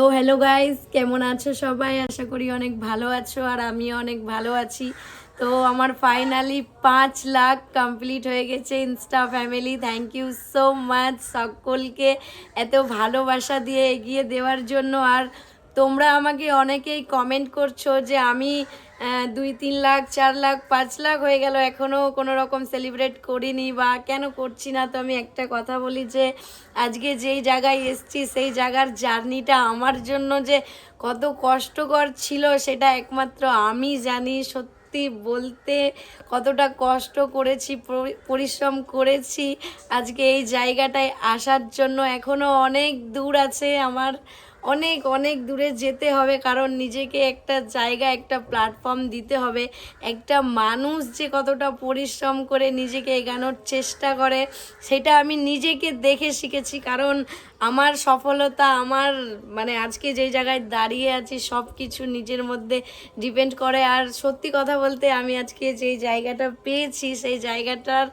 তো hello guys, কেমন আছো সবাই? আশা করি অনেক ভালো আছো আর আমিও অনেক ভালো আছি। তো আমার ফাইনালি 5 লাখ কমপ্লিট হয়ে গেছে insta family. Thank you so much সকলকে এত ভালোবাসা দিয়ে এগিয়ে দেওয়ার জন্য। আর তোমরা আমাকে অনেকেই কমেন্ট করছো যে আমি 2-3 লাখ 4 লাখ 5 লাখ হয়ে গেল, এখনও কোনো রকম সেলিব্রেট করিনি বা কেন করছি না। তো আমি একটা কথা বলি যে আজকে যেই জায়গায় এসছি সেই জায়গার জার্নিটা আমার জন্য যে কত কষ্টকর ছিল সেটা একমাত্র আমি জানি। সত্যি বলতে কতটা কষ্ট করেছি, পরিশ্রম করেছি আজকে এই জায়গাটায় আসার জন্য। এখনও অনেক দূর আছে আমার, অনেক অনেক দূরে যেতে হবে, কারণ নিজেকে একটা জায়গা, একটা প্ল্যাটফর্ম দিতে হবে। একটা মানুষ যে কতটা পরিশ্রম করে নিজেকে এগানোর চেষ্টা করে সেটা আমি নিজেকে দেখে শিখেছি। কারণ আমার সফলতা, আমার আজকে যেই জায়গায় দাঁড়িয়ে আছি সব কিছু নিজের মধ্যে ডিপেন্ড করে। আর সত্যি কথা বলতে আমি আজকে যেই জায়গাটা পেয়েছি সেই জায়গাটার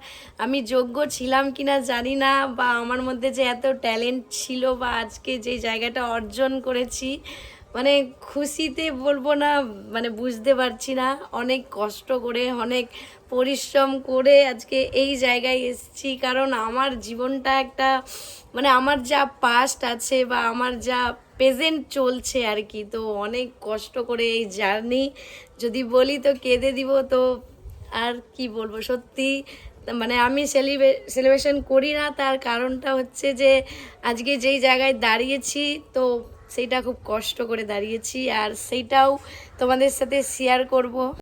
আমি যোগ্য ছিলাম কিনা জানি না, বা আমার মধ্যে যে এত ট্যালেন্ট ছিল, বা আজকে যেই জায়গাটা অর্জন করেছি খুশিতে বলবো না, বুঝতে পারছি না। অনেক কষ্ট করে, অনেক পরিশ্রম করে আজকে এই জায়গায় এসেছি। কারণ আমার জীবনটা একটা আমার যা পাস্ট আছে বা আমার যা প্রেজেন্ট চলছে আর কি, তো অনেক কষ্ট করে এই জার্নি যদি বলি তো কেঁদে দিব। তো আর কি বলবো, সত্যি আমি সেলিব্রেশন করি না, তার কারণটা হচ্ছে যে আজকে যেই জায়গায় দাঁড়িয়েছি তো সেইটা খুব কষ্ট করে দাঁড়িয়েছি, আর সেইটাও তোমাদের সাথে শেয়ার করব।